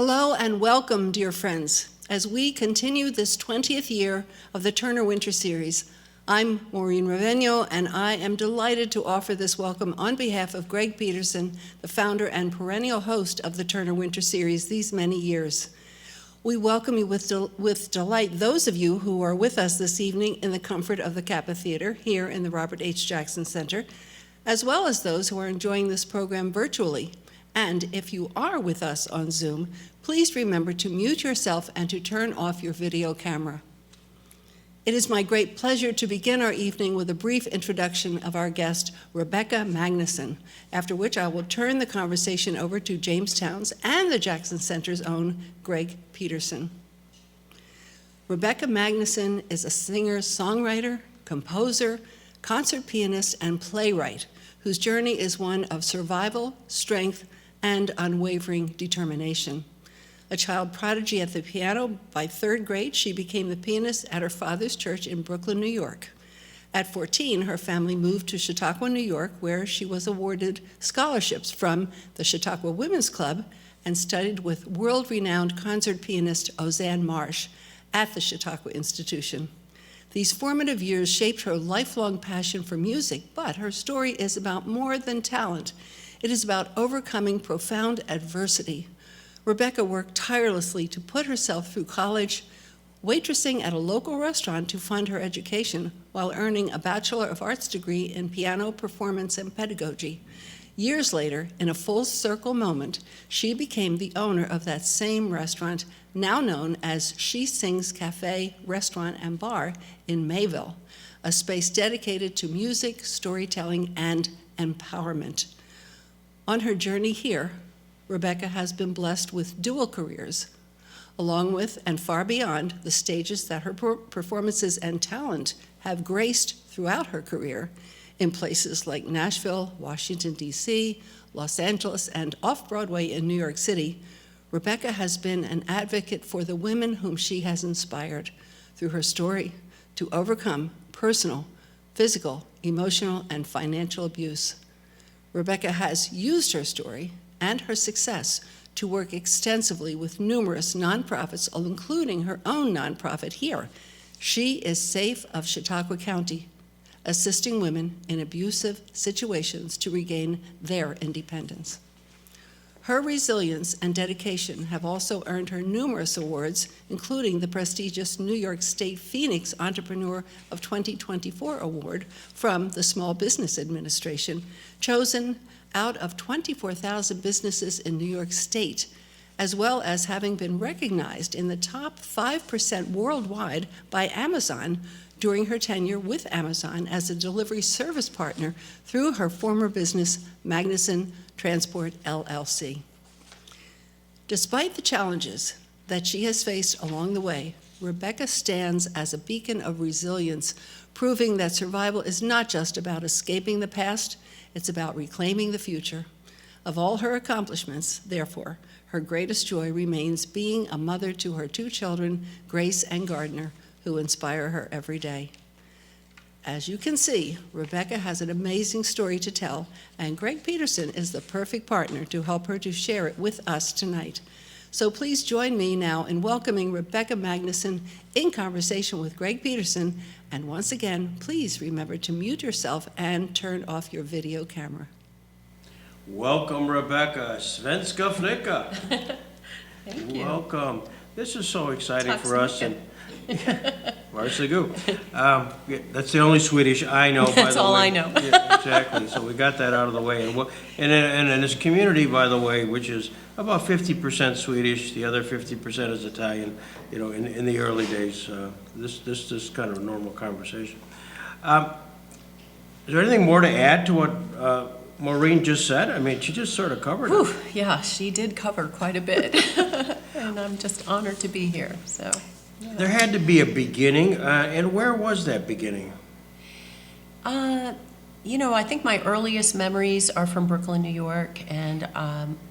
Hello and welcome, dear friends. As we continue this 20th year of the Turner Winter Series, I'm Maureen Raveno, and I am delighted to offer this welcome on behalf of Greg Peterson, the founder and perennial host of the Turner Winter Series these many years. We welcome you with delight those of you who are with us this evening in the comfort of the Kappa Theater here in the Robert H. Jackson Center, as well as those who are enjoying this program virtually. And if you are with us on Zoom, please remember to mute yourself and to turn off your video camera. It is my great pleasure to begin our evening with a brief introduction of our guest, Rebecca Magnuson, after which I will turn the conversation over to Jamestown's and the Jackson Center's own Greg Peterson. Rebecca Magnuson is a singer, songwriter, composer, concert pianist, and playwright whose journey is one of survival, strength, and unwavering determination. A child prodigy at the piano, by third grade, she became the pianist at her father's church in Brooklyn, New York. At 14, her family moved to Chautauqua, New York, where she was awarded scholarships from the Chautauqua Women's Club and studied with world-renowned concert pianist Ozanne Marsh at the Chautauqua Institution. These formative years shaped her lifelong passion for music, but her story is about more than talent. It is about overcoming profound adversity. Rebecca worked tirelessly to put herself through college, waitressing at a local restaurant to fund her education while earning a Bachelor of Arts degree in piano performance and pedagogy. Years later, in a full circle moment, she became the owner of that same restaurant, now known as She Sings Cafe, Restaurant, and Bar in Mayville, a space dedicated to music, storytelling, and empowerment. On her journey here, Rebecca has been blessed with dual careers, along with and far beyond the stages that her performances and talent have graced throughout her career in places like Nashville, Washington, D.C., Los Angeles, and off-Broadway in New York City. Rebecca has been an advocate for the women whom she has inspired through her story to overcome personal, physical, emotional, and financial abuse. Rebecca has used her story and her success to work extensively with numerous nonprofits, including her own nonprofit here. She is Safe of Chautauqua County, assisting women in abusive situations to regain their independence. Her resilience and dedication have also earned her numerous awards, including the prestigious New York State Phoenix Entrepreneur of 2024 Award from the Small Business Administration, chosen out of 24,000 businesses in New York State, as well as having been recognized in the top 5% worldwide by Amazon during her tenure with Amazon as a delivery service partner through her former business, Magnuson Transport, LLC. Despite the challenges that she has faced along the way, Rebecca stands as a beacon of resilience, proving that survival is not just about escaping the past, it's about reclaiming the future. Of all her accomplishments, therefore, her greatest joy remains being a mother to her two children, Grace and Gardner, who inspire her every day. As you can see, Rebecca has an amazing story to tell, and Greg Peterson is the perfect partner to help her to share it with us tonight. So please join me now in welcoming Rebecca Magnuson in conversation with Greg Peterson. And once again, please remember to mute yourself and turn off your video camera. Welcome, Rebecca. Svenska flicka. Thank you. Welcome. This is so exciting Tack for så us. mycket. Varsågod. That's the only Swedish I know, by That's the all way. I know. Yeah, exactly. So we got that out of the way. And in this community, by the way, which is about 50% Swedish, the other 50% is Italian, you know, in the early days. This is kind of a normal conversation. Is there anything more to add to what Maureen just said? I mean, she just sort of covered it. Yeah, she did cover quite a bit. And I'm just honored to be here, so. Yeah. There had to be a beginning, and where was that beginning? You know, I think my earliest memories are from Brooklyn, New York, and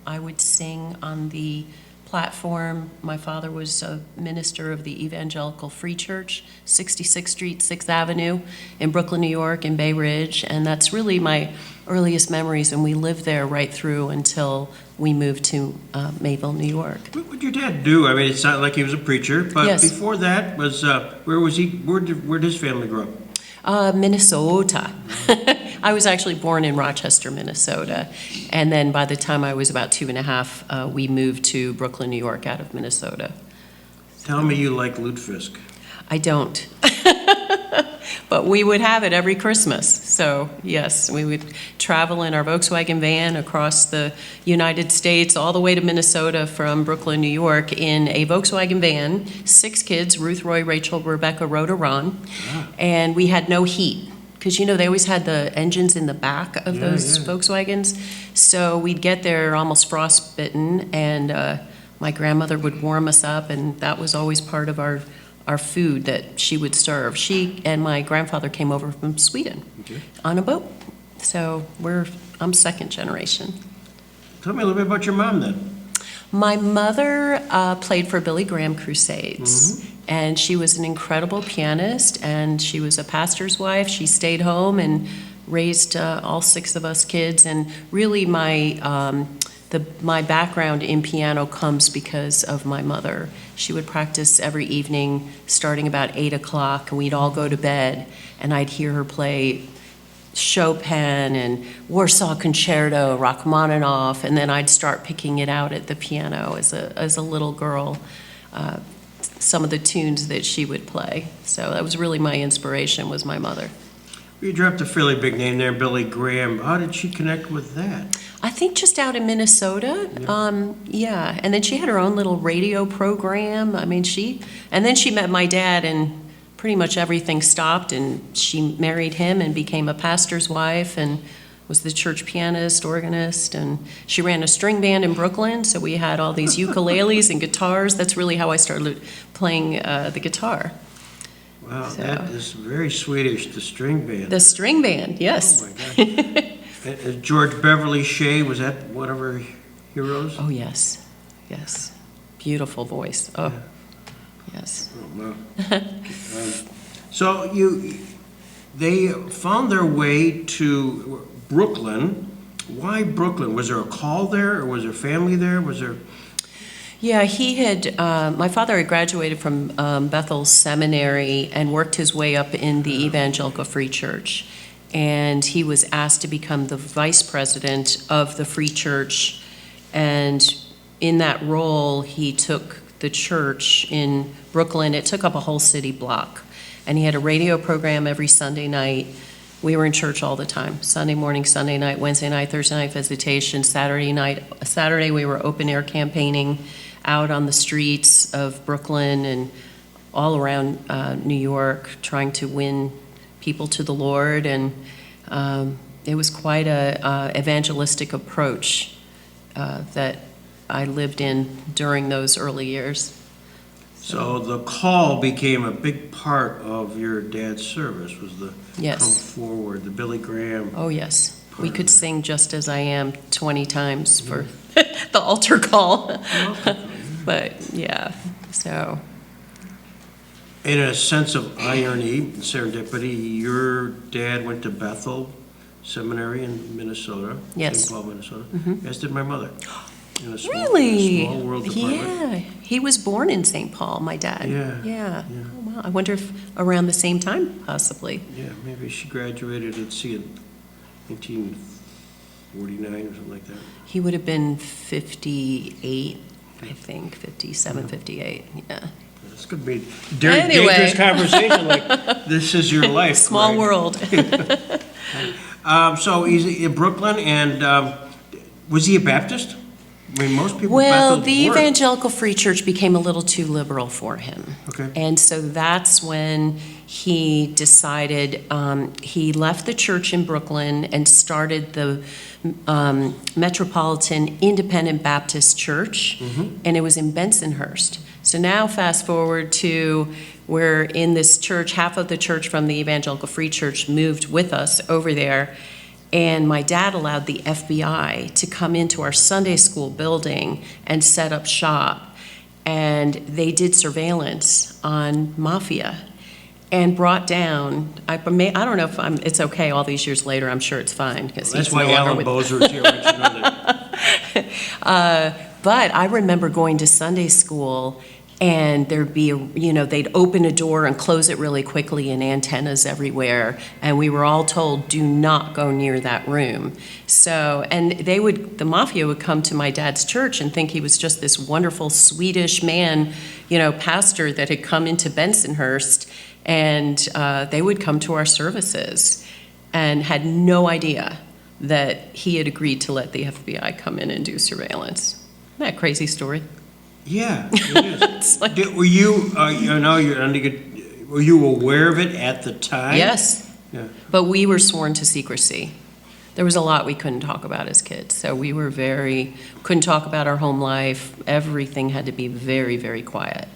I would sing on the platform. My father was a minister of the Evangelical Free Church, 66th Street, 6th Avenue in Brooklyn, New York, in Bay Ridge, and that's really my earliest memories, and we lived there right through until we moved to Mayville, New York. What would your dad do? I mean, it's not like he was a preacher, but Yes. before that was, where was he, where did his family grow up? Minnesota. I was actually born in Rochester, Minnesota, and then by the time I was about 2.5, we moved to Brooklyn, New York out of Minnesota. Tell me you like lutefisk. I don't. But we would have it every Christmas. So, yes, we would travel in our Volkswagen van across the United States all the way to Minnesota from Brooklyn, New York in a Volkswagen van, 6 kids, Ruth, Roy, Rachel, Rebecca, Rhoda, Ron, and we had no heat. Because, they always had the engines in the back of those Volkswagens. So we'd get there almost frostbitten, and my grandmother would warm us up, and that was always part of our food that she would serve. She and my grandfather came over from Sweden on a boat. So I'm second generation. Tell me a little bit about your mom then. My mother played for Billy Graham Crusades, and she was an incredible pianist, and she was a pastor's wife. She stayed home and raised all 6 of us kids, and really my background in piano comes because of my mother. She would practice every evening starting about 8 o'clock, and we'd all go to bed, and I'd hear her play Chopin and Warsaw Concerto, Rachmaninoff, and then I'd start picking it out at the piano as a little girl, some of the tunes that she would play. So that was really my inspiration, was my mother. You dropped a fairly big name there, Billy Graham. How did she connect with that? I think just out in Minnesota, yeah. And then she had her own little radio program. I mean, and then she met my dad, and pretty much everything stopped, and she married him and became a pastor's wife and was the church pianist, organist, and she ran a string band in Brooklyn, so we had all these ukuleles and guitars. That's really how I started playing the guitar. Wow, that is very Swedish, the string band. The string band, yes. Oh, my God. And George Beverly Shea, was that one of her heroes? Oh, yes, yes. Beautiful voice. Oh, yes. Oh, wow. So they found their way to Brooklyn. Why Brooklyn? Was there a call there, or was there family there? Was there? Yeah, my father had graduated from Bethel Seminary and worked his way up in the Evangelical Free Church. And he was asked to become the vice president of the Free Church. And in that role, he took the church in Brooklyn. It took up a whole city block. And he had a radio program every Sunday night. We were in church all the time, Sunday morning, Sunday night, Wednesday night, Thursday night visitation, Saturday we were open air campaigning out on the streets of Brooklyn and all around New York, trying to win people to the Lord. And it was quite a evangelistic approach that I lived in during those early years. So the call became a big part of your dad's service, was the Yes. come forward, the Billy Graham. Oh, yes. We Part could of it. sing Just As I Am 20 times for the altar call. But, yeah, so. In a sense of irony, serendipity, your dad went to Bethel Seminary in Minnesota, Yes. St. Paul, Minnesota, as did my mother. In a small, Really? small world department. Yeah. He was born in St. Paul, my dad. Yeah, Yeah. yeah. Oh, wow. I wonder if around the same time, possibly. Yeah, maybe she graduated, let's see, in 1949 or something like that. He would have been 58, I think, 57, 58. Yeah. This could be a Anyway. dangerous conversation, like, this is your life. Small right? world. So he's in Brooklyn, and was he a Baptist? I mean, most people Well, Bethel the were. Evangelical Free Church became a little too liberal for him. Okay. And so that's when he decided, he left the church in Brooklyn and started the Metropolitan Independent Baptist Church, and it was in Bensonhurst. So now fast forward to where in this church, half of the church from the Evangelical Free Church moved with us over there. And my dad allowed the FBI to come into our Sunday school building and set up shop. And they did surveillance on Mafia. and brought down, I don't know if it's okay all these years later, I'm sure it's fine. Because That's why Alan Bozer is here. I want you to know that. But I remember going to Sunday school, and there'd be, they'd open a door and close it really quickly, and antennas everywhere, and we were all told, do not go near that room. So, and the mafia would come to my dad's church and think he was just this wonderful Swedish man, pastor that had come into Bensonhurst, and they would come to our services and had no idea that he had agreed to let the FBI come in and do surveillance. Isn't that a crazy story? Yeah, it is. It's like, Were you, were you aware of it at the time? yes, Yeah. but we were sworn to secrecy. There was a lot we couldn't talk about as kids, so we were couldn't talk about our home life. Everything had to be very, very quiet.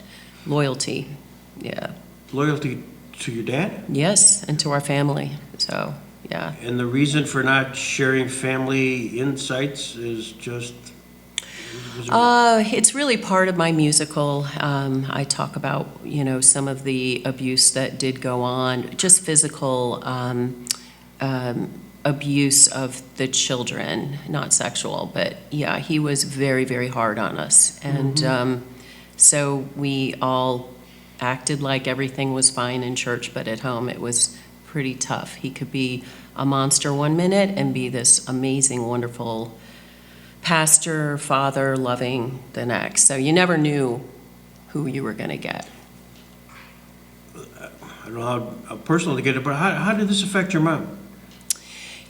Loyalty, yeah. Loyalty to your dad? Yes, and to our family, so, yeah. And the reason for not sharing family insights is just... It's really part of my musical. I talk about, some of the abuse that did go on, just physical abuse of the children, not sexual, but yeah, he was very, very hard on us. And so we all acted like everything was fine in church, but at home it was pretty tough. He could be a monster one minute and be this amazing, wonderful pastor, father, loving the next. So you never knew who you were going to get. I don't know how personal to get it, but how did this affect your mom?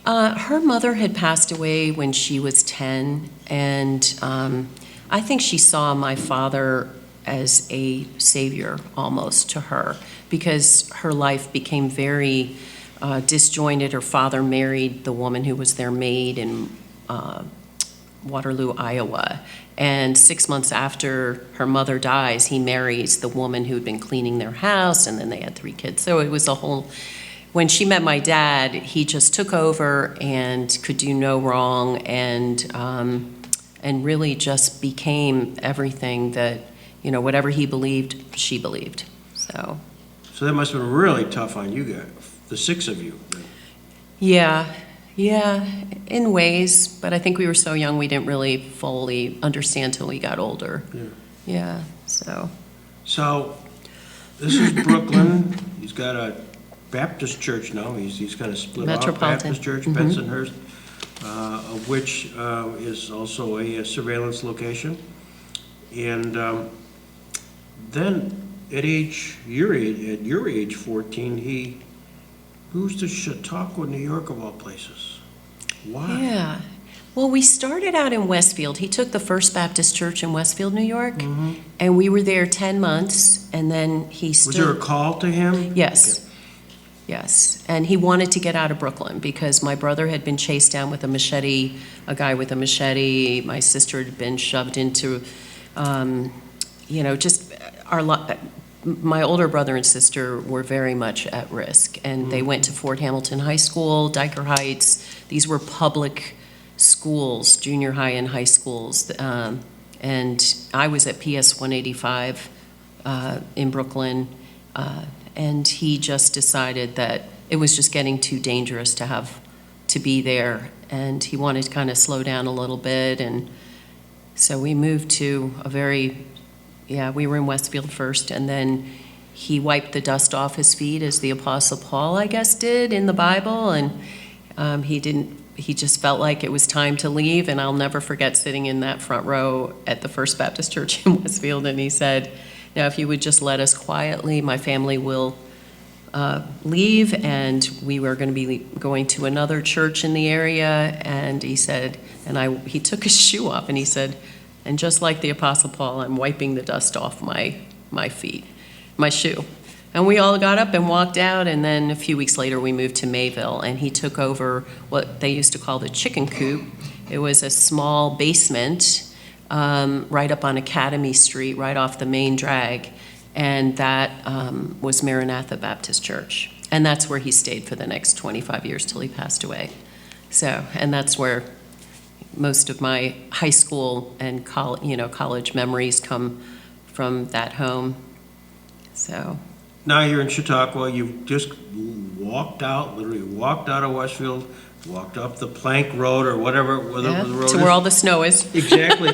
Her mother had passed away when she was 10, and I think she saw my father as a savior almost to her, because her life became very disjointed. Her father married the woman who was their maid in Waterloo, Iowa. And 6 months after her mother dies, he marries the woman who'd been cleaning their house, and then they had 3 kids. So it was a whole... When she met my dad, he just took over and could do no wrong, and really just became everything that, whatever he believed, she believed. So that must have been really tough on you guys, the 6 of you. Yeah, in ways, but I think we were so young we didn't really fully understand till we got older. Yeah, so. So, this is Brooklyn. He's got a Baptist church now. He's kind of split off. Metropolitan. Baptist church, Bensonhurst, of which is also a surveillance location. And then at your age, 14, he moves to Chautauqua, New York, of all places. Why? Yeah. Well, we started out in Westfield. He took the First Baptist Church in Westfield, New York, and we were there 10 months, and then he stood... Was there a call to him? Yes. Okay. Yes. And he wanted to get out of Brooklyn because my brother had been chased down with a machete, a guy with a machete. My sister had been shoved into, just my older brother and sister were very much at risk, and they went to Fort Hamilton High School, Dyker Heights. These were public schools, junior high and high schools, and I was at PS 185 in Brooklyn, and he just decided that it was just getting too dangerous to be there, and he wanted to kind of slow down a little bit, and so we moved to we were in Westfield first, and then he wiped the dust off his feet as the Apostle Paul, I guess, did in the Bible, and he just felt like it was time to leave, and I'll never forget sitting in that front row at the First Baptist Church in Westfield, and he said, now if you would just let us quietly, my family will leave, and we were going to be going to another church in the area, and he said, he took his shoe off, and he said, and just like the Apostle Paul, I'm wiping the dust off my feet, my shoe. And we all got up and walked out, and then a few weeks later we moved to Mayville, and he took over what they used to call the chicken coop. It was a small basement right up on Academy Street, right off the main drag, and that was Maranatha Baptist Church. And that's where he stayed for the next 25 years till he passed away. So, and that's where most of my high school and college memories come from that home. So, now you're in Chautauqua, you've just literally walked out of Westfield, walked up the Plank Road or whatever the road is. To where all the snow is. Exactly.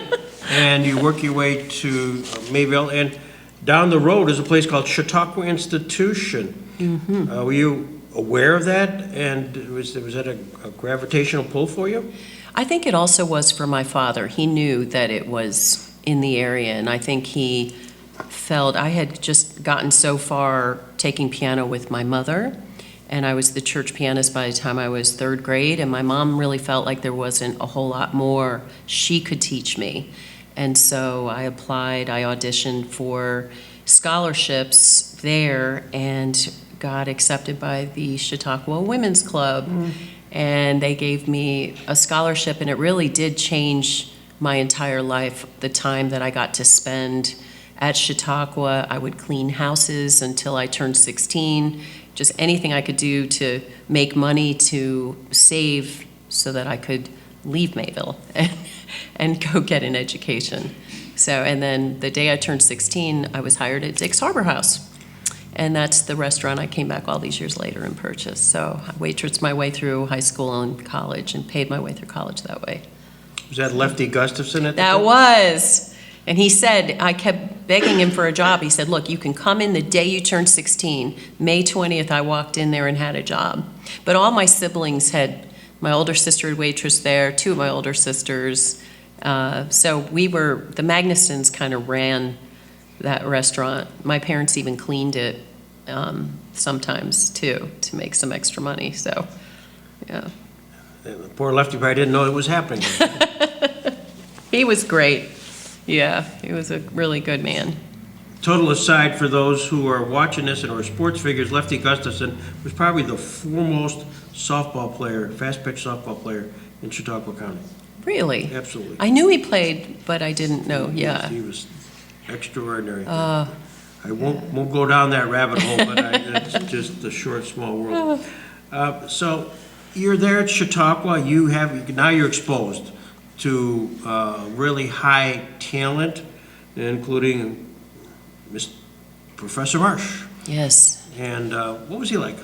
And you work your way to Mayville, and down the road is a place called Chautauqua Institution. Were you aware of that, and was that a gravitational pull for you? I think it also was for my father. He knew that it was in the area, and I think he felt I had just gotten so far taking piano with my mother, and I was the church pianist by the time I was third grade, and my mom really felt like there wasn't a whole lot more she could teach me. And so I applied, I auditioned for scholarships there and got accepted by the Chautauqua Women's Club. And they gave me a scholarship, and it really did change my entire life. The time that I got to spend at Chautauqua, I would clean houses until I turned 16. Just anything I could do to make money to save so that I could leave Mayville and go get an education. So, and then the day I turned 16, I was hired at Dick's Harbor House. And that's the restaurant I came back all these years later and purchased. So I waitressed my way through high school and college and paid my way through college that way. Was that Lefty Gustafson at the That time? was. And he said, I kept begging him for a job. He said, look, you can come in the day you turn 16. May 20th, I walked in there and had a job. But all my siblings had, my older sister had waitressed there, two of my older sisters. So the Magnusons kind of ran that restaurant. My parents even cleaned it sometimes too, to make some extra money, so, yeah. The poor Lefty probably didn't know it was happening. He was great. Yeah, he was a really good man. Total aside, for those who are watching this and are sports figures, Lefty Gustafson was probably the foremost softball player, fast-pitch softball player in Chautauqua County. Really? Absolutely. I knew he played, but I didn't know, yeah. He was extraordinary. I won't go down that rabbit hole, but it's just a short, small world. So you're there at Chautauqua. Now you're exposed to really high talent, including Professor Marsh. Yes. And what was he like?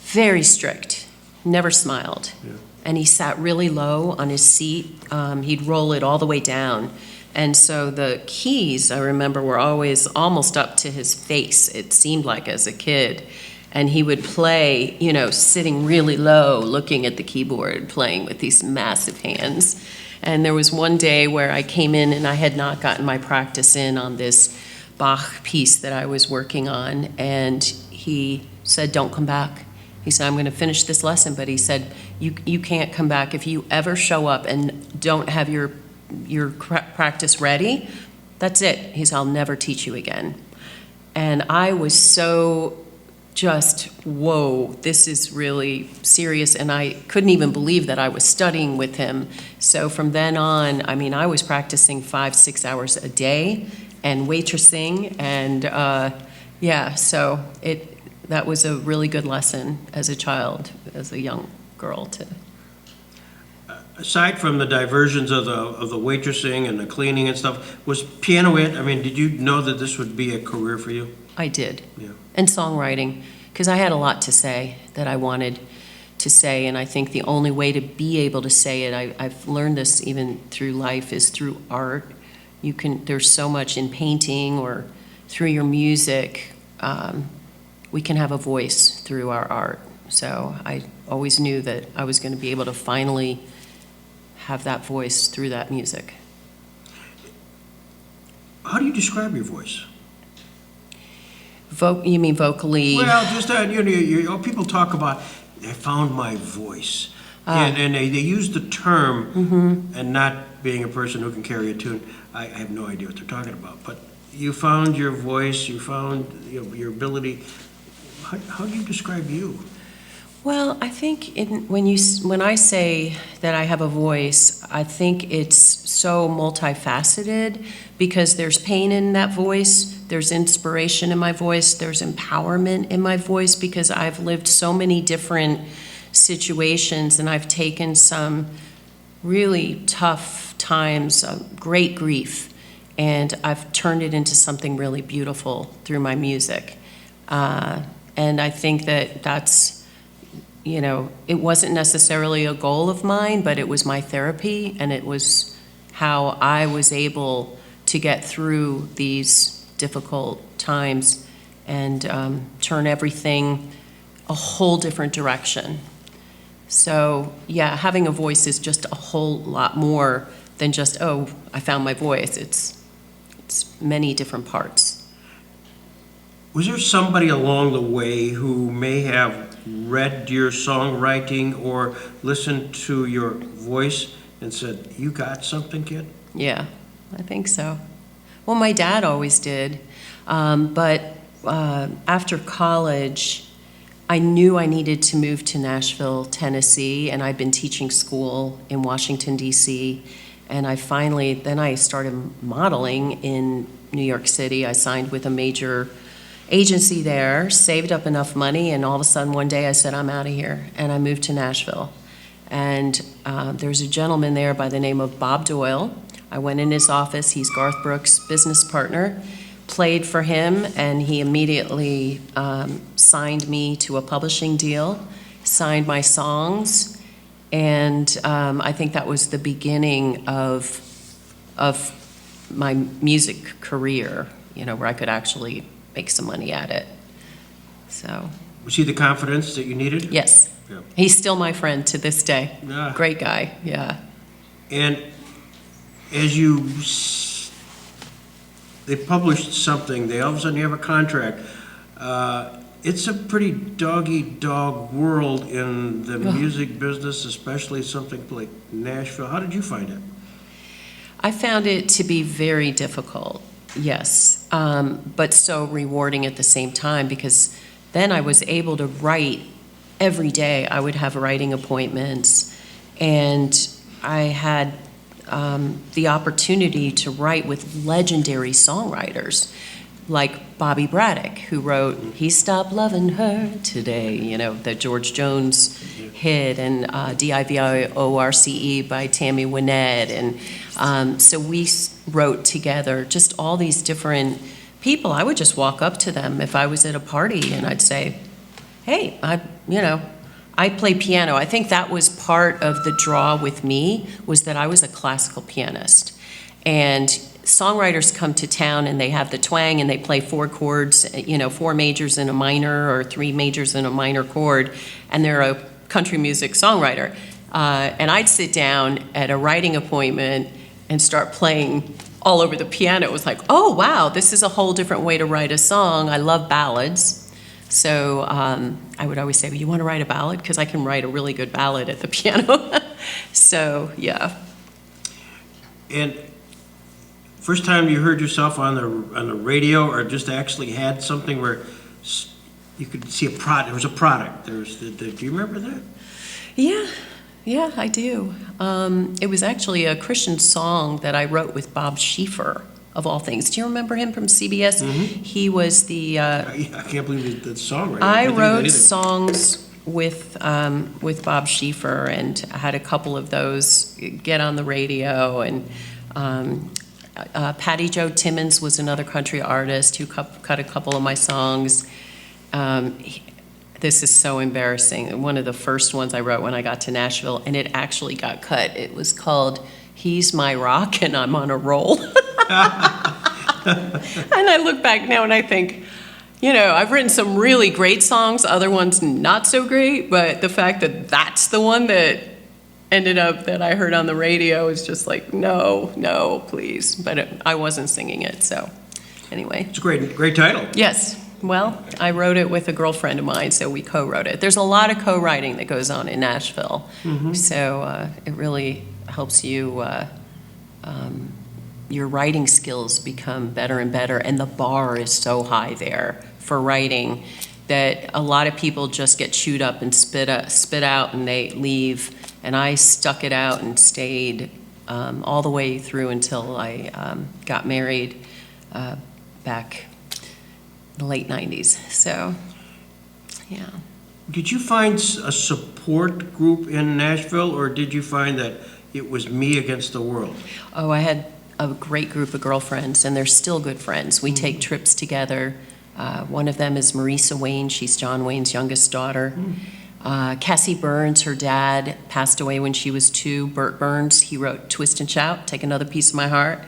Very strict, never smiled. Yeah. And he sat really low on his seat. He'd roll it all the way down. And so the keys, I remember, were always almost up to his face, it seemed like, as a kid. And he would play, sitting really low, looking at the keyboard, playing with these massive hands. And there was one day where I came in and I had not gotten my practice in on this Bach piece that I was working on. And he said, don't come back. He said, I'm going to finish this lesson. But he said, you can't come back. If you ever show up and don't have your practice ready, that's it. He said, I'll never teach you again. And I was so just, whoa, this is really serious. And I couldn't even believe that I was studying with him. So from then on, I was practicing 5-6 hours a day and waitressing. And so that was a really good lesson as a child, as a young girl to. Aside from the diversions of the waitressing and the cleaning and stuff, was piano it? Did you know that this would be a career for you? I did. Yeah. And songwriting, because I had a lot to say that I wanted to say, and I think the only way to be able to say it, I've learned this even through life, is through art. There's so much in painting or through your music. We can have a voice through our art. So I always knew that I was going to be able to finally have that voice through that music. How do you describe your voice? You mean vocally? Well, just people talk about, I found my voice, and they use the term, and not being a person who can carry a tune, I have no idea what they're talking about. But you found your voice, you found your ability. How do you describe you? Well, I think when I say that I have a voice, I think it's so multifaceted, because there's pain in that voice, there's inspiration in my voice, there's empowerment in my voice, because I've lived so many different situations and I've taken some really tough times, great grief, and I've turned it into something really beautiful through my music. And I think that that's, it wasn't necessarily a goal of mine, but it was my therapy, and it was how I was able to get through these difficult times and turn everything a whole different direction. So, yeah, having a voice is just a whole lot more than just, oh, I found my voice. It's many different parts. Was there somebody along the way who may have read your songwriting or listened to your voice and said, "You got something, kid"? Yeah, I think so. Well, my dad always did. But after college, I knew I needed to move to Nashville, Tennessee, and I'd been teaching school in Washington, D.C., and then I started modeling in New York City. I signed with a major agency there, saved up enough money, and all of a sudden one day I said, I'm out of here, and I moved to Nashville. And there's a gentleman there by the name of Bob Doyle. I went in his office. He's Garth Brooks' business partner. Played for him, and he immediately signed me to a publishing deal, signed my songs, and I think that was the beginning of my music career, where I could actually make some money at it. So. Was he the confidence that you needed? Yes. Yeah. He's still my friend to this day. Yeah. Great guy, yeah. And as they published something, all of a sudden you have a contract. It's a pretty dog-eat-dog world in the music business, especially something like Nashville. How did you find it? I found it to be very difficult, yes, but so rewarding at the same time, because then I was able to write every day. I would have writing appointments, and I had the opportunity to write with legendary songwriters like Bobby Braddock, who wrote "He Stopped Loving Her Today," the George Jones hit, and "Divorce" by Tammy Wynette, and so we wrote together just all these different people. I would just walk up to them if I was at a party, and I'd say, "Hey, I play piano." I think that was part of the draw with me, was that I was a classical pianist. And songwriters come to town and they have the twang and they play 4 chords, 4 majors and a minor, or 3 majors and a minor chord, and they're a country music songwriter. And I'd sit down at a writing appointment and start playing all over the piano. It was like, oh, wow, this is a whole different way to write a song. I love ballads. So I would always say, well, you want to write a ballad? Because I can write a really good ballad at the piano. So, yeah. And first time you heard yourself on the radio, or just actually had something where you could see a product, there was a product. Do you remember that? Yeah, I do. It was actually a Christian song that I wrote with Bob Schieffer, of all things. Do you remember him from CBS? Mm-hmm. He was the... I can't believe the songwriter. I wrote songs with Bob Schieffer, and I had a couple of those get on the radio, and Patty Jo Timmons was another country artist who cut a couple of my songs. This is so embarrassing. One of the first ones I wrote when I got to Nashville, and it actually got cut. It was called "He's My Rock and I'm on a Roll." And I look back now and I think, I've written some really great songs, other ones not so great, but the fact that that's the one that ended up that I heard on the radio is just like, no, please. But I wasn't singing it, so anyway. It's a great title. Yes. Well, I wrote it with a girlfriend of mine, so we co-wrote it. There's a lot of co-writing that goes on in Nashville, so it really helps you, your writing skills become better and better, and the bar is so high there for writing that a lot of people just get chewed up and spit out and they leave, and I stuck it out and stayed all the way through until I got married back the late 90s. So, yeah. Did you find a support group in Nashville, or did you find that it was me against the world? Oh, I had a great group of girlfriends, and they're still good friends. We take trips together One of them is Marisa Wayne. She's John Wayne's youngest daughter. Cassie Burns, her dad, passed away when she was 2. Bert Burns, he wrote Twist and Shout, Take Another Piece of My Heart.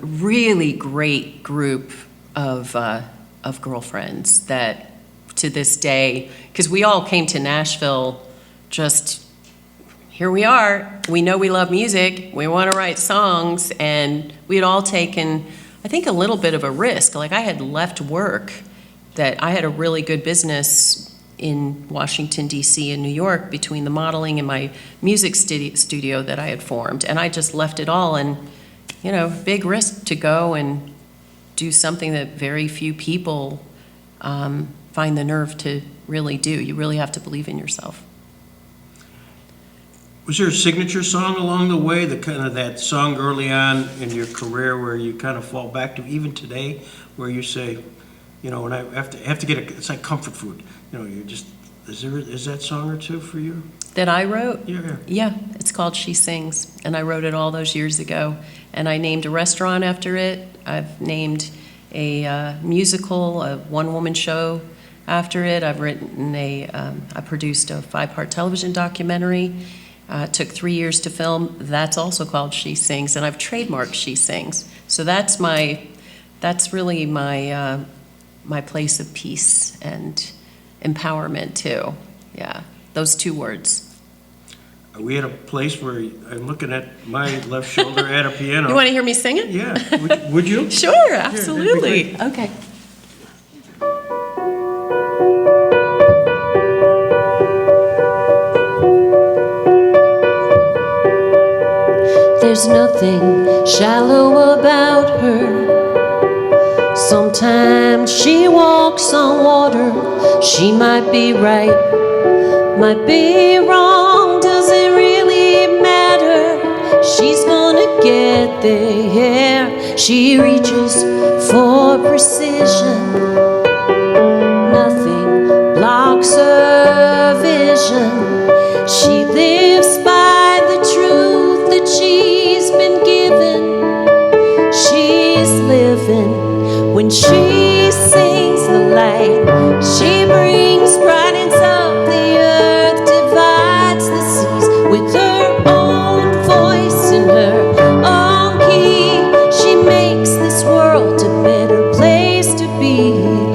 Really great group of girlfriends that to this day, because we all came to Nashville just, here we are, we know we love music, we want to write songs, and we had all taken, I think, a little bit of a risk. Like, I had left work, that I had a really good business in Washington, D.C. and New York between the modeling and my music studio that I had formed, and I just left it all, and, you know, big risk to go and do something that very few people find the nerve to really do. You really have to believe in yourself. Was there a signature song along the way, the kind of that song early on in your career where you kind of fall back to, even today, where you say, you know, when I have to get it's like comfort food. You know, you just, is that song or two for you? That I wrote? Yeah. Yeah, it's called She Sings, and I wrote it all those years ago. And I named a restaurant after it. I've named a musical, a one-woman show after it. I've written I produced a 5-part television documentary. It took 3 years to film. That's also called She Sings, and I've trademarked She Sings. So that's really my place of peace and empowerment too. Yeah, those 2 words. We had a place where I'm looking at my left shoulder at a piano. You want to hear me sing it? Yeah, would you? Sure, absolutely. Yeah, okay. There's nothing shallow about her. Sometimes she walks on water. She might be right, might be wrong. Does it really matter? She's gonna get there. She reaches for precision. Nothing blocks her vision. She lives by the truth that she's been given. She's living when she sings the light. She brings, brightens up the earth, divides the seas with her own voice and her own key. She makes this world a better place to be.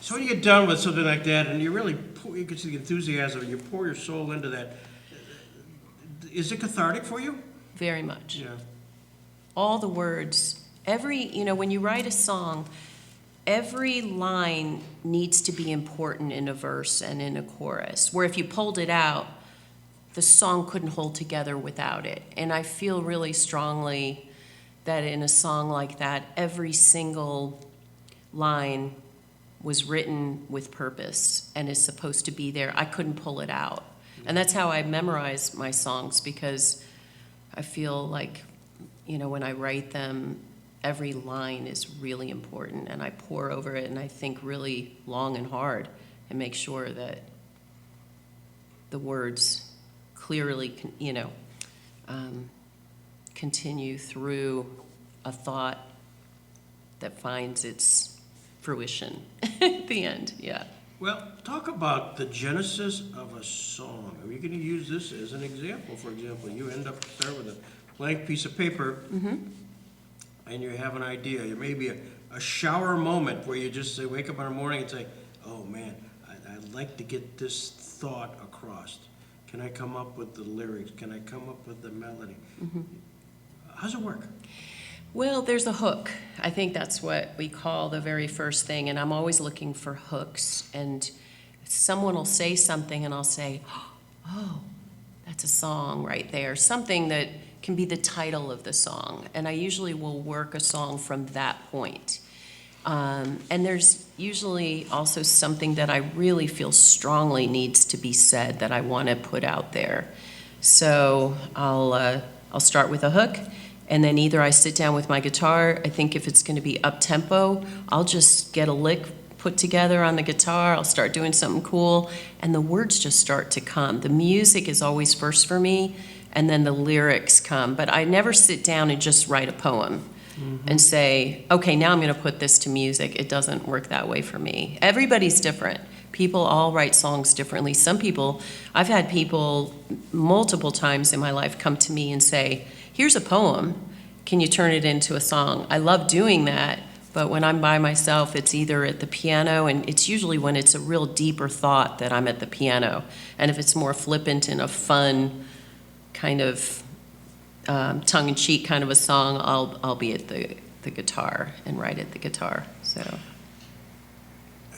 So when you get done with something like that, and you really, you can see the enthusiasm, and you pour your soul into that, is it cathartic for you? Very much. Yeah. All the words, when you write a song, every line needs to be important in a verse and in a chorus, where if you pulled it out, the song couldn't hold together without it. And I feel really strongly that in a song like that, every single line was written with purpose and is supposed to be there. I couldn't pull it out. And that's how I memorize my songs, because I feel like, when I write them, every line is really important, and I pour over it and I think really long and hard and make sure that the words clearly, continue through a thought that finds its fruition at the end. Yeah. Well, talk about the genesis of a song. Are you going to use this as an example? For example, you start with a blank piece of paper, and you have an idea. It may be a shower moment where you just say, wake up in the morning and say, oh man, I'd like to get this thought across. Can I come up with the lyrics? Can I come up with the melody? How's it work? Well, there's a hook. I think that's what we call the very first thing, and I'm always looking for hooks. And someone will say something, and I'll say, oh, that's a song right there. Something that can be the title of the song. And I usually will work a song from that point. And there's usually also something that I really feel strongly needs to be said that I want to put out there. So I'll start with a hook, and then either I sit down with my guitar. I think if it's going to be up-tempo, I'll just get a lick put together on the guitar. I'll start doing something cool, and the words just start to come. The music is always first for me, and then the lyrics come. But I never sit down and just write a poem and say, okay, now I'm going to put this to music. It doesn't work that way for me. Everybody's different. People all write songs differently. Some people, I've had people multiple times in my life come to me and say, here's a poem, can you turn it into a song? I love doing that, but when I'm by myself, it's either at the piano, and it's usually when it's a real deeper thought that I'm at the piano. And if it's more flippant and a fun kind of tongue-in-cheek kind of a song, I'll be at the guitar and write at the guitar. So.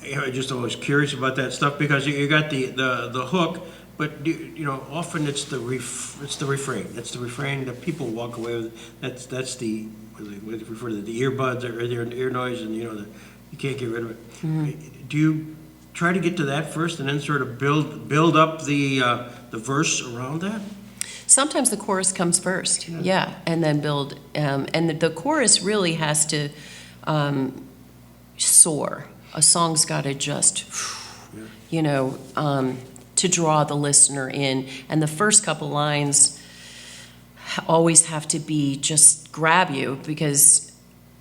I'm just always curious about that stuff, because you got the hook, but often it's the refrain. It's the refrain that people walk away with. That's the what do they refer to the earbuds or their ear noise, and you can't get rid of it. Do you try to get to that first, and then sort of build up the verse around that? Sometimes the chorus comes first, yeah, and then build. And the chorus really has to soar. A song's got to just, to draw the listener in. And the first couple lines always have to be just grab you, because,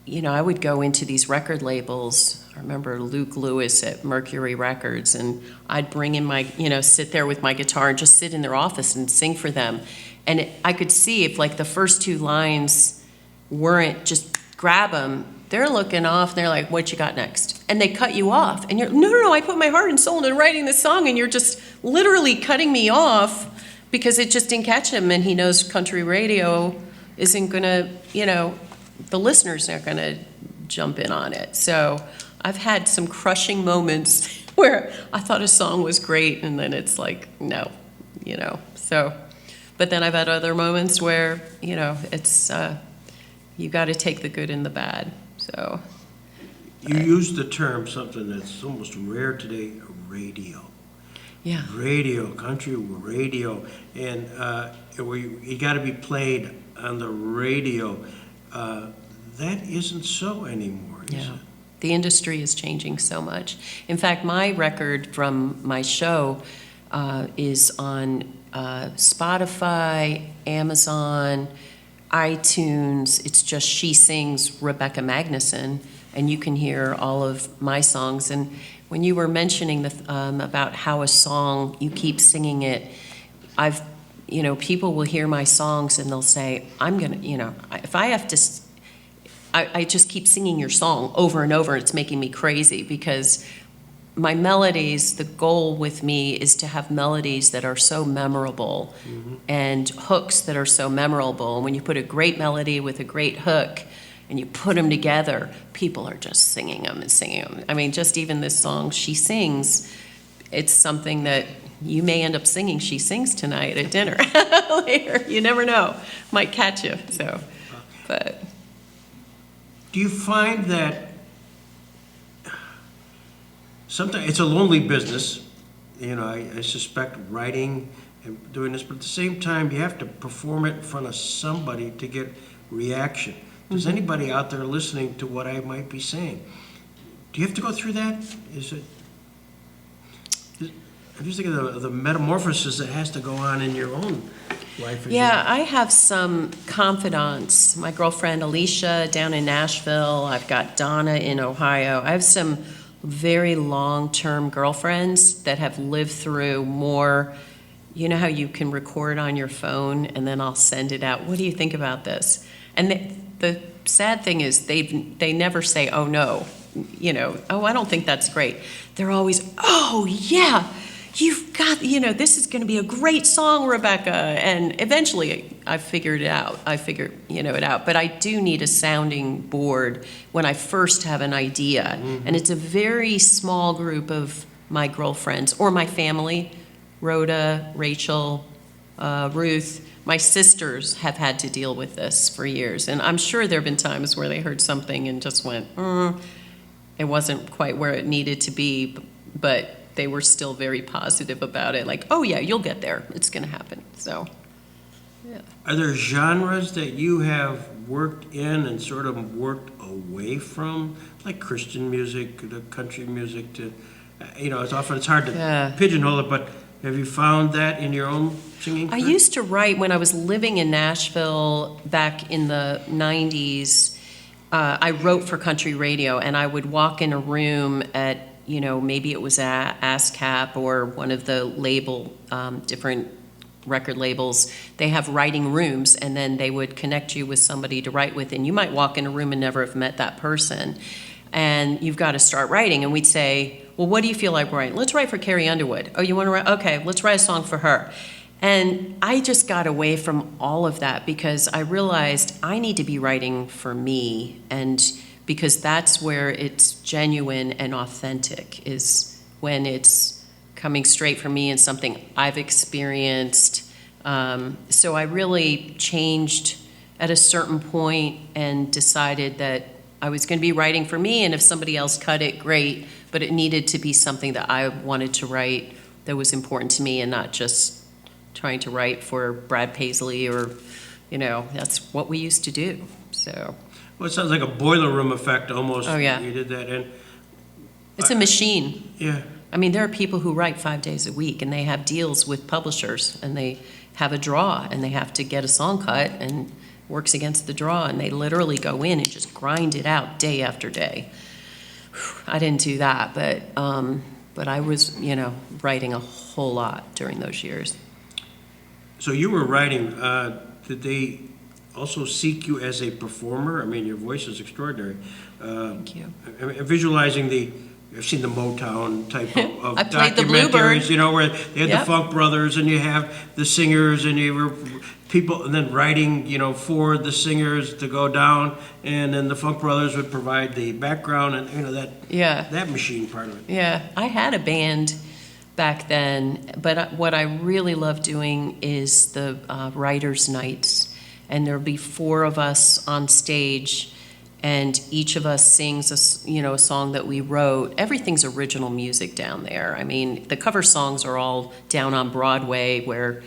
I would go into these record labels. I remember Luke Lewis at Mercury Records, and I'd bring in my, sit there with my guitar and just sit in their office and sing for them. And I could see if like the first two lines weren't just grab them, they're looking off and they're like, what you got next? And they cut you off. And you're, no, I put my heart and soul into writing this song, and you're just literally cutting me off because it just didn't catch him, and he knows country radio isn't going to, the listeners aren't going to jump in on it. So I've had some crushing moments where I thought a song was great, and then it's like, no, so. But then I've had other moments where, it's, you got to take the good and the bad, so. You use the term, something that's almost rare today, radio. Yeah. Radio, country radio, and you got to be played on the radio. That isn't so anymore, is it? The industry is changing so much. In fact, my record from my show is on Spotify, Amazon, iTunes. It's just She Sings Rebecca Magnuson, and you can hear all of my songs. And when you were mentioning about how a song, you keep singing it, people will hear my songs and they'll say, I'm gonna, if I have to, I just keep singing your song over and over. It's making me crazy, because my melodies, the goal with me is to have melodies that are so memorable and hooks that are so memorable. And when you put a great melody with a great hook and you put them together, people are just singing them and singing them. I mean, just even this song, She Sings, it's something that you may end up singing She Sings tonight at dinner later. You never know. Might catch you. So, but. Do you find that sometimes it's a lonely business? You know, I suspect writing and doing this, but at the same time, you have to perform it in front of somebody to get reaction. Does anybody out there listening to what I might be saying? Do you have to go through that? I'm just thinking of the metamorphosis that has to go on in your own life. Yeah, I have some confidants. My girlfriend Alicia down in Nashville. I've got Donna in Ohio. I have some very long-term girlfriends that have lived through more. You know how you can record on your phone and then I'll send it out. What do you think about this? And the sad thing is they never say, oh no, you know, oh, I don't think that's great. They're always, oh yeah, you've got, you know, this is going to be a great song, Rebecca. And eventually I figured it out. I figured, you know, it out. But I do need a sounding board when I first have an idea. And it's a very small group of my girlfriends or my family, Rhoda, Rachel, Ruth. My sisters have had to deal with this for years. And I'm sure there have been times where they heard something and just went, it wasn't quite where it needed to be, but they were still very positive about it. Like, oh yeah, you'll get there. It's going to happen. So, yeah. Are there genres that you have worked in and sort of worked away from, like Christian music, to country music, to, you know, it's hard to pigeonhole it, but have you found that in your own singing I career? used to write when I was living in Nashville back in the 90s. I wrote for country radio, and I would walk in a room at, you know, maybe it was ASCAP or one of the different record labels. They have writing rooms, and then they would connect you with somebody to write with, and you might walk in a room and never have met that person. And you've got to start writing, and we'd say, well, what do you feel like writing? Let's write for Carrie Underwood. Oh, you want to write? Okay, let's write a song for her. And I just got away from all of that because I realized I need to be writing for me, and because that's where it's genuine and authentic, is when it's coming straight from me and something I've experienced. So I really changed at a certain point and decided that I was going to be writing for me, and if somebody else cut it, great, but it needed to be something that I wanted to write that was important to me and not just trying to write for Brad Paisley or, you know, that's what we used to do, so. Well, it sounds like a boiler room effect almost. Oh, yeah. You did that, and It's a machine. yeah. I mean, there are people who write 5 days a week, and they have deals with publishers, and they have a draw, and they have to get a song cut, and works against the draw, and they literally go in and just grind it out day after day. I didn't do that, but I was, you know, writing a whole lot during those years. So you were writing, did they also seek you as a performer? I mean, your voice is extraordinary. Thank you. Visualizing I've seen the Motown type of I played the documentaries, Bluebird. you know, where they had the Funk Brothers, and you have the singers, and you were people, and then writing, you know, for the singers to go down, and then the Funk Brothers would provide the background, and, you know, that machine part of it. Yeah, I had a band back then, but what I really love doing is the writers' nights, and there'll be 4 of us on stage, and each of us sings a song that we wrote. Everything's original music down there. I mean, the cover songs are all down on Broadway where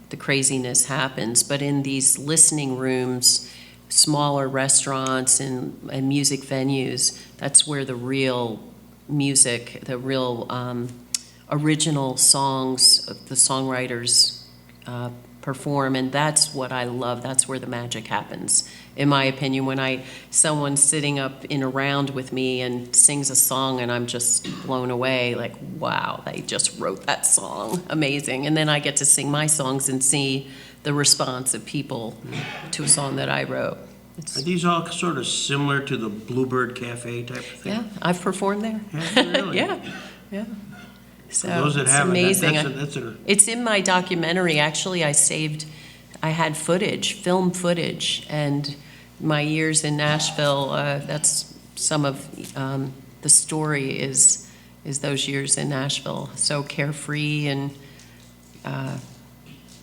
the craziness happens, but in these listening rooms, smaller restaurants and music venues, that's where the real music, the real original songs of the songwriters perform, and that's what I love. That's where the magic happens, in my opinion, when someone's sitting up in a round with me and sings a song and I'm just blown away, like, wow, they just wrote that song, amazing. And then I get to sing my songs and see the response of people to a song that I wrote. Are these all sort of similar to the Bluebird Cafe type of thing? Yeah, I've performed there. Have you really? Yeah. Yeah. So For those that it's haven't, amazing. that's a It's in my documentary. Actually, I had footage, film footage, and my years in Nashville, that's some of the story is those years in Nashville. So carefree and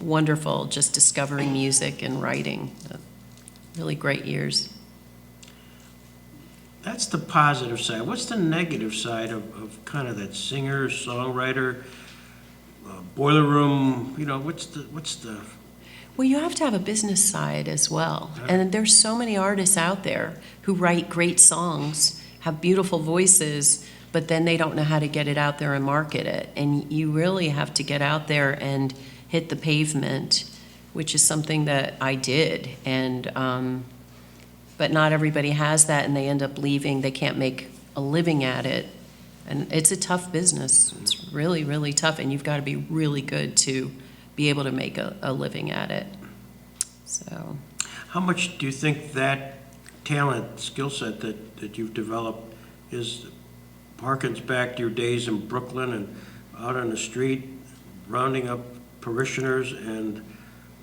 wonderful, just discovering music and writing. Really great years. That's the positive side. What's the negative side of kind of that singer, songwriter, boiler room, what's the, Well, you have to have a business side as well. And there's so many artists out there who write great songs, have beautiful voices, but then they don't know how to get it out there and market it. And you really have to get out there and hit the pavement, which is something that I did. And but not everybody has that, and they end up leaving. They can't make a living at it. And it's a tough business. It's really, really tough, and you've got to be really good to be able to make a living at it. So, how much do you think that talent, skill set that you've developed harkens back to your days in Brooklyn and out on the street, rounding up parishioners and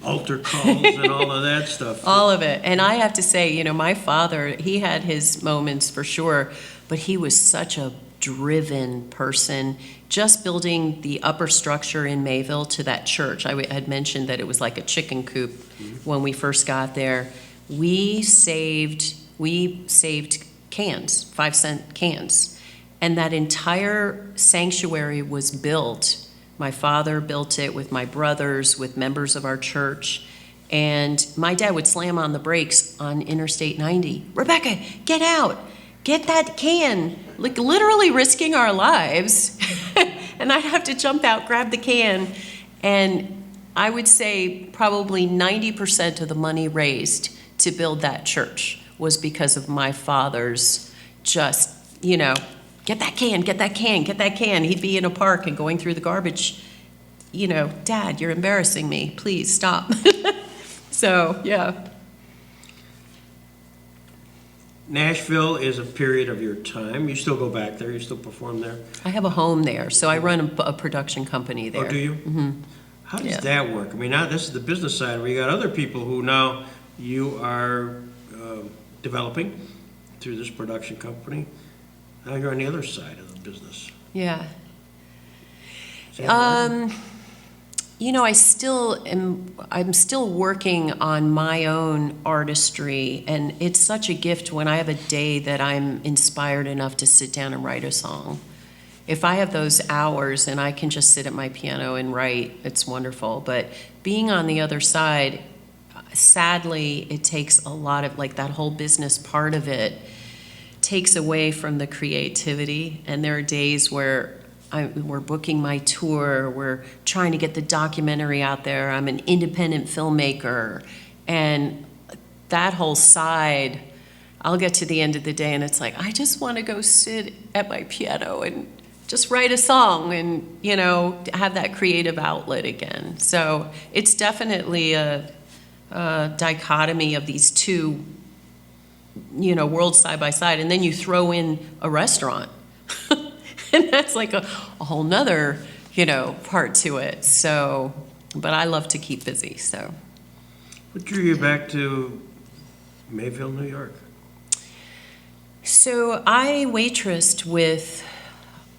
altar calls and all of that stuff? all of it. And I have to say, my father, he had his moments for sure, but he was such a driven person. Just building the upper structure in Mayville to that church, I had mentioned that it was like a chicken coop when we first got there. We saved cans, 5-cent cans, and that entire sanctuary was built. My father built it with my brothers, with members of our church, and my dad would slam on the brakes on Interstate 90. Rebecca, get out, get that can, like literally risking our lives. And I'd have to jump out, grab the can, and I would say probably 90% of the money raised to build that church was because of my father's just, get that can, get that can, get that can. He'd be in a park and going through the garbage, Dad, you're embarrassing me. Please stop. So, yeah. Nashville is a period of your time. You still go back there? You still perform there? I have a home there, so I run a production company there. Oh, do you? Mm-hmm. How does that work? I mean, now this is the business side where you got other people who now you are developing through this production company. Now you're on the other side of the business. Yeah. Is that right? I'm still working on my own artistry, and it's such a gift when I have a day that I'm inspired enough to sit down and write a song. If I have those hours and I can just sit at my piano and write, it's wonderful. But being on the other side, sadly, it takes a lot of, that whole business part of it takes away from the creativity. And there are days where we're booking my tour, we're trying to get the documentary out there, I'm an independent filmmaker, and that whole side, I'll get to the end of the day and it's like, I just want to go sit at my piano and just write a song and, have that creative outlet again. So it's definitely a dichotomy of these two, worlds side by side, and then you throw in a restaurant. And that's like a whole nother, part to it. So, but I love to keep busy, so. What drew you back to Mayville, New York? So I waitressed with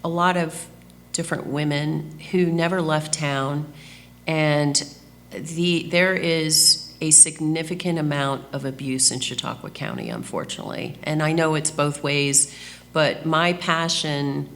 a lot of different women who never left town, and there is a significant amount of abuse in Chautauqua County, unfortunately. And I know it's both ways, but my passion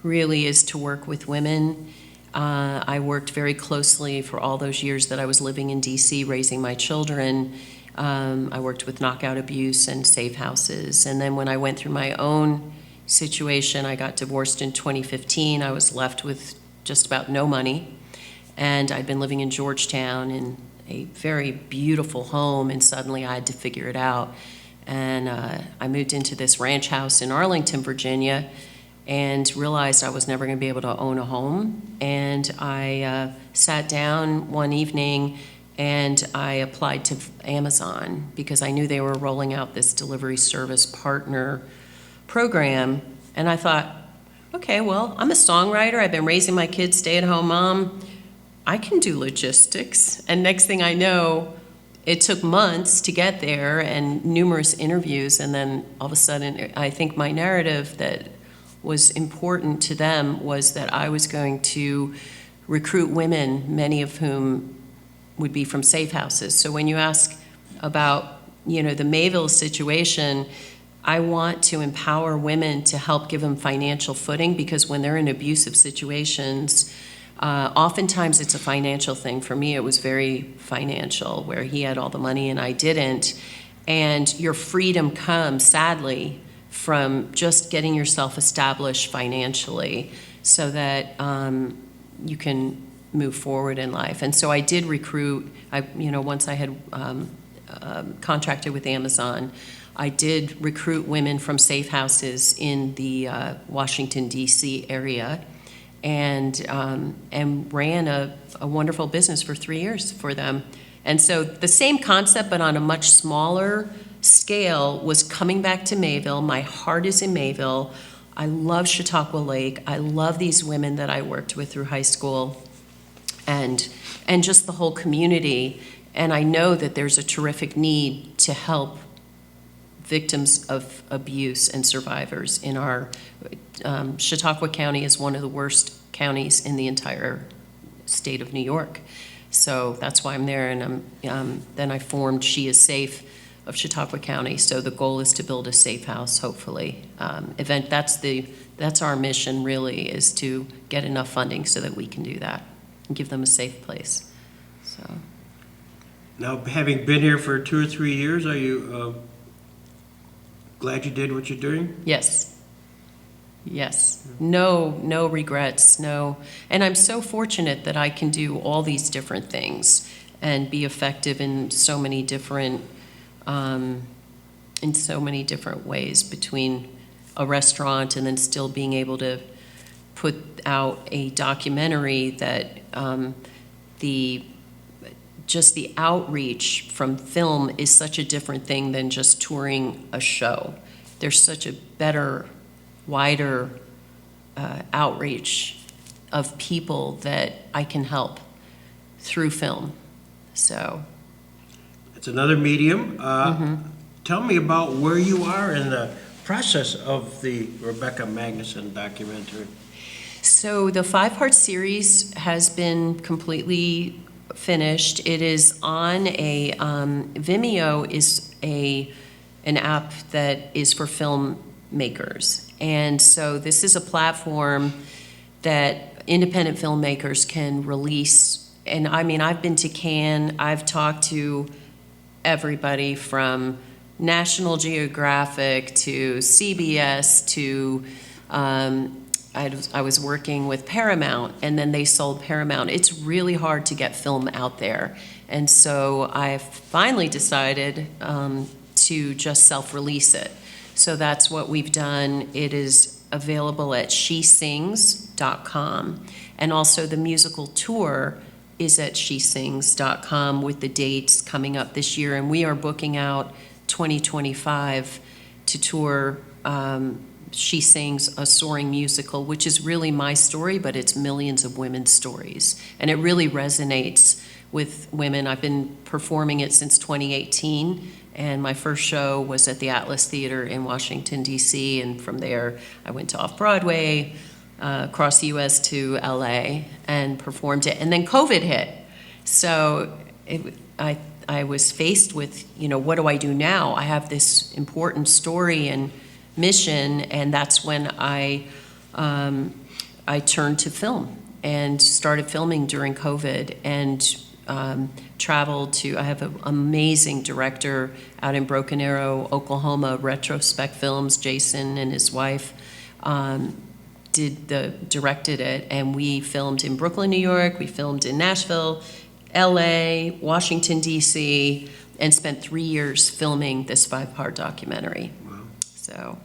really is to work with women. I worked very closely for all those years that I was living in DC, raising my children. I worked with knockout abuse and safe houses. And then when I went through my own situation, I got divorced in 2015. I was left with just about no money. And I'd been living in Georgetown in a very beautiful home, and suddenly I had to figure it out. And I moved into this ranch house in Arlington, Virginia, and realized I was never going to be able to own a home. And I sat down one evening and I applied to Amazon because I knew they were rolling out this delivery service partner program. And I thought, okay, well, I'm a songwriter. I've been raising my kids, stay-at-home mom. I can do logistics. And next thing I know, it took months to get there and numerous interviews. And then all of a sudden, I think my narrative that was important to them was that I was going to recruit women, many of whom would be from safe houses. So when you ask about, the Mayville situation, I want to empower women to help give them financial footing, because when they're in abusive situations, oftentimes it's a financial thing. For me, it was very financial, where he had all the money and I didn't. And your freedom comes, sadly, from just getting yourself established financially so that you can move forward in life. And so I did recruit, once I had contracted with Amazon, I did recruit women from safe houses in the Washington, D.C. area, and ran a wonderful business for 3 years for them. And so the same concept, but on a much smaller scale, was coming back to Mayville. My heart is in Mayville. I love Chautauqua Lake. I love these women that I worked with through high school, and just the whole community. And I know that there's a terrific need to help victims of abuse and survivors in our Chautauqua County is one of the worst counties in the entire state of New York. So that's why I'm there, and then I formed She Is Safe of Chautauqua County. So the goal is to build a safe house, hopefully. That's our mission, really, is to get enough funding so that we can do that and give them a safe place. So. Now, having been here for 2 or 3 years, are you glad you did what you're doing? Yes. No regrets, no. And I'm so fortunate that I can do all these different things and be effective in so many different ways, between a restaurant and then still being able to put out a documentary that the outreach from film is such a different thing than just touring a show. There's such a better, wider outreach of people that I can help through film. So It's another medium. Tell me about where you are in the process of the Rebecca Magnuson documentary. So the 5-part series has been completely finished. It is on a Vimeo is an app that is for filmmakers, and so this is a platform that independent filmmakers can release. And I mean, I've been to Cannes. I've talked to everybody from National Geographic to CBS to I was working with Paramount, and then they sold Paramount. It's really hard to get film out there. And so I finally decided to just self-release it. So that's what we've done. It is available at shesings.com. And also the musical tour is at shesings.com with the dates coming up this year. And we are booking out 2025 to tour She Sings, a soaring musical, which is really my story, but it's millions of women's stories. And it really resonates with women. I've been performing it since 2018, and my first show was at the Atlas Theater in Washington, D.C., and from there I went to Off-Broadway, across the U.S. to L.A., and performed it. And then COVID hit. So I was faced with, what do I do now? I have this important story and mission, and that's when I turned to film and started filming during COVID, and traveled to, I have an amazing director out in Broken Arrow, Oklahoma, Retrospect Films, Jason and his wife directed it, and we filmed in Brooklyn, New York, we filmed in Nashville, LA, Washington, D.C., and spent 3 years filming this 5-part documentary. Wow. So.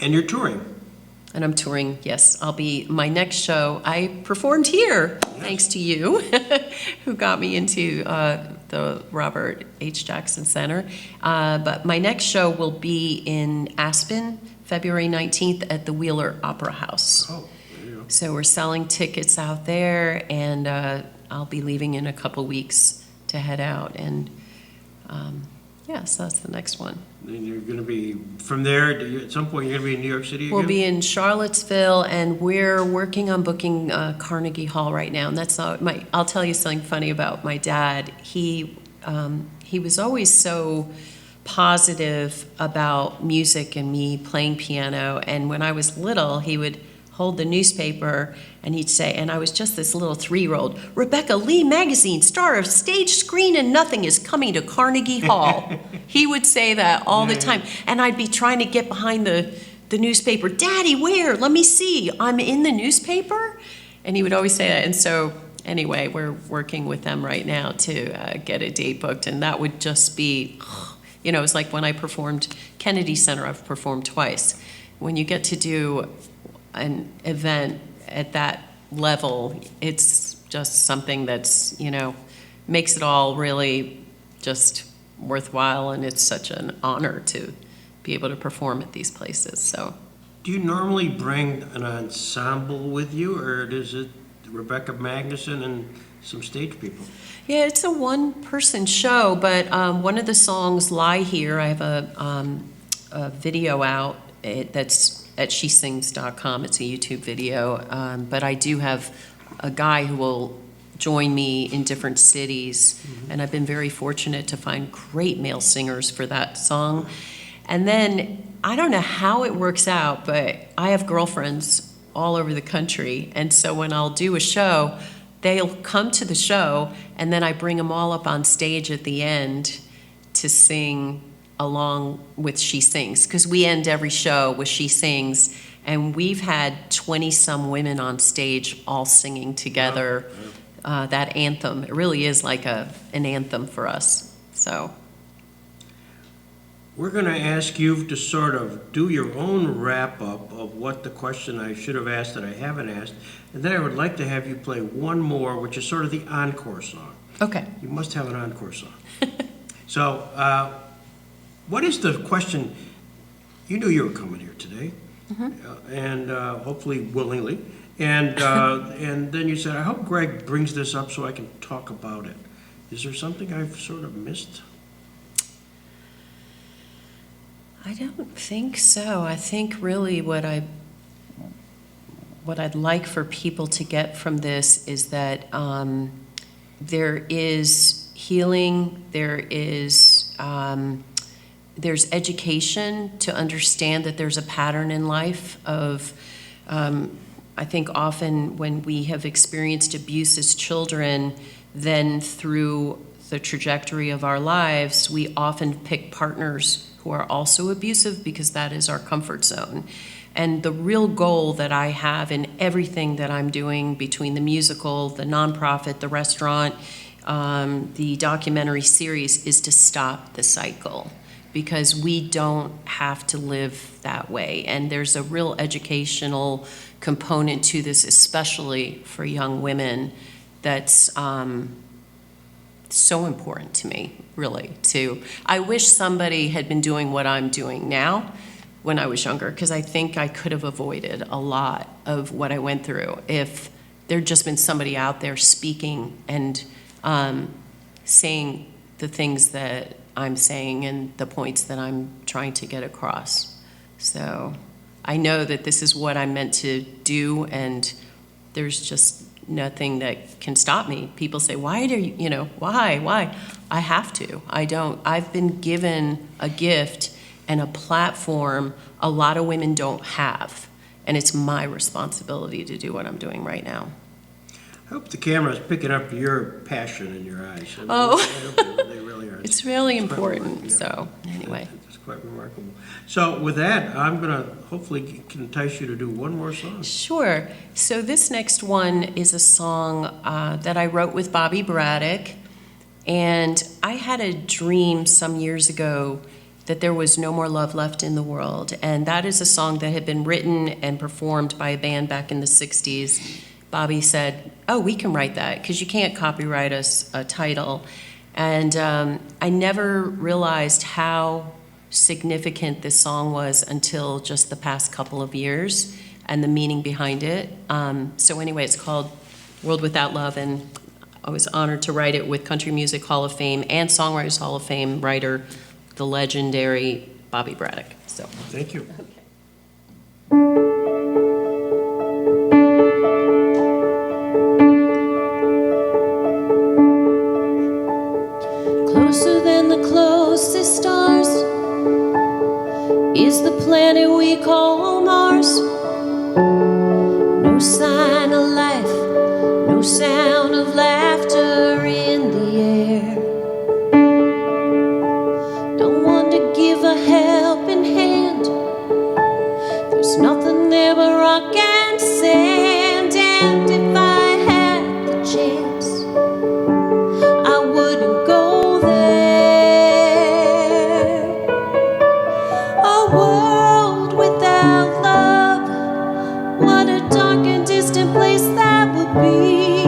And you're touring. And I'm touring, yes. My next show, I performed here, thanks to you, who got me into the Robert H. Jackson Center. But my next show will be in Aspen, February 19th at the Wheeler Opera House. Oh, there you go. So we're selling tickets out there, and I'll be leaving in a couple weeks to head out. And so that's the next one. Then you're going to be, from there, at some point, you're going to be in New York City again? We'll be in Charlottesville, and we're working on booking Carnegie Hall right now. And that's not I'll tell you something funny about my dad. He was always so positive about music and me playing piano. And when I was little, he would hold the newspaper and he'd say, and I was just this little 3-year-old, Rebecca Lee Magazine, star of Stage, Screen, and Nothing is coming to Carnegie Hall. He would say that all the time. And I'd be trying to get behind the newspaper. Daddy, where? Let me see. I'm in the newspaper? And he would always say that. And so anyway, we're working with them right now to get a date booked. And that would just be, it's like when I performed Kennedy Center, I've performed twice. When you get to do an event at that level, it's just something that's, makes it all really just worthwhile, and it's such an honor to be able to perform at these places. So, Do you normally bring an ensemble with you, or is it Rebecca Magnuson and some stage people? yeah, it's a one-person show, but one of the songs, Lie Here, I have a video out that's at shesings.com. It's a YouTube video, but I do have a guy who will join me in different cities, and I've been very fortunate to find great male singers for that song. And then, I don't know how it works out, but I have girlfriends all over the country, and so when I'll do a show, they'll come to the show, and then I bring them all up on stage at the end to sing along with She Sings, because we end every show with She Sings, and we've had 20-some women on stage all singing together that anthem. It really is like an anthem for us. So We're going to ask you to sort of do your own wrap-up of what the question I should have asked that I haven't asked, and then I would like to have you play one more, which is sort of the encore song. okay. You must have an encore song. So, what is the question? You knew you were coming here today, and hopefully willingly. And then you said, I hope Greg brings this up so I can talk about it. Is there something I've sort of missed? I don't think so. I think really what I'd like for people to get from this is that there is healing, there's education to understand that there's a pattern in life of, I think often when we have experienced abuse as children, then through the trajectory of our lives, we often pick partners who are also abusive because that is our comfort zone. And the real goal that I have in everything that I'm doing, between the musical, the nonprofit, the restaurant, the documentary series, is to stop the cycle, because we don't have to live that way. And there's a real educational component to this, especially for young women, that's so important to me, really, too. I wish somebody had been doing what I'm doing now when I was younger, because I think I could have avoided a lot of what I went through if there'd just been somebody out there speaking and saying the things that I'm saying and the points that I'm trying to get across. So I know that this is what I'm meant to do, and there's just nothing that can stop me. People say, why do you, why? I have to. I've been given a gift and a platform a lot of women don't have, and it's my responsibility to do what I'm doing right now. I hope the camera's picking up your passion in your eyes. I mean, Oh. they really are. It's really quite important, remarkable, yeah. so anyway. It's quite remarkable. So with that, I'm going to hopefully entice you to do one more song. Sure. So this next one is a song that I wrote with Bobby Braddock, and I had a dream some years ago that there was no more love left in the world, and that is a song that had been written and performed by a band back in the 60s. Bobby said, oh, we can write that, because you can't copyright us a title. And I never realized how significant this song was until just the past couple of years and the meaning behind it. So anyway, it's called World Without Love, and I was honored to write it with Country Music Hall of Fame and Songwriters Hall of Fame writer, the legendary Bobby Braddock. So. Thank you. Closer than the closest stars is the planet we call Mars. No sign of life, no sound of laughter in the air. No one to give a helping hand. There's nothing there but rock and sand. And if I had the chance, I wouldn't go there. A world without love, what a dark and distant place that would be.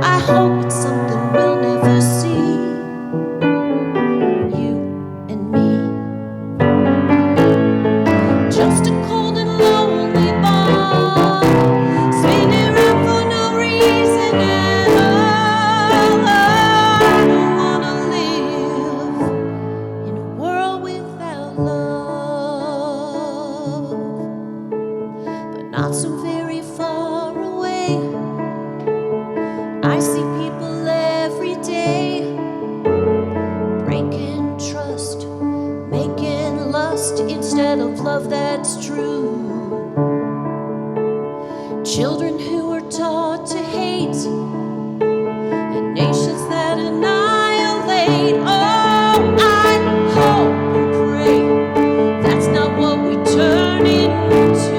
I hope it's something we'll never see, you and me. Just a cold and lonely ball, spinning around for no reason at all. I don't wanna live in a world without love, but not so very far away. I see people every day breaking trust, making lust instead of love that's true. Children who are taught to hate, and nations that annihilate. Oh, I hope and pray that's not what we turn into.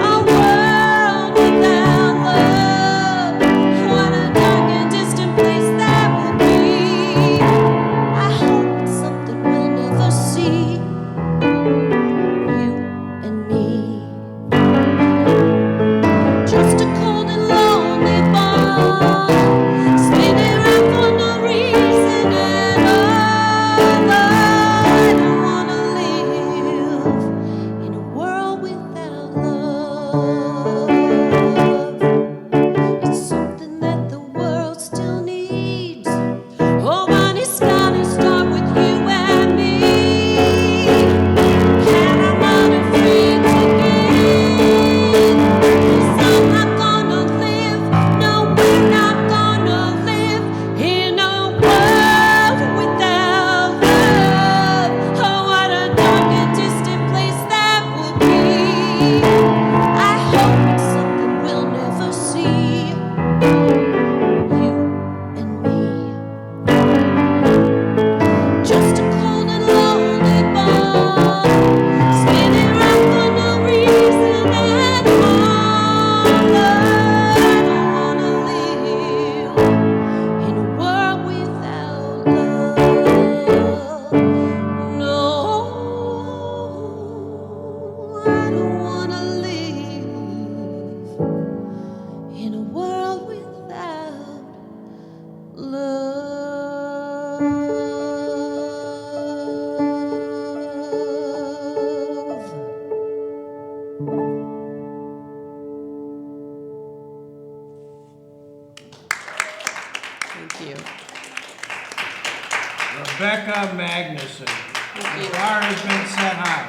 A world without love, what a dark and distant place that would be. I hope it's something we'll never see, you and me. Just a cold and lonely ball, spinning around for no reason at all. I don't wanna live in a world without love. It's something that the world still needs. Oh, but it's gotta start with you and me. And I'm not afraid to give, 'cause I'm not gonna live, no, we're not gonna live in a world without love. Oh, what a dark and distant place that would be. I hope it's something we'll never see, you and me. Just a cold and lonely ball, spinning around for no reason at all. I don't wanna live in a world without love. No, I don't wanna live in a world without love. Thank you. Rebecca Magnuson. The bar has been set high.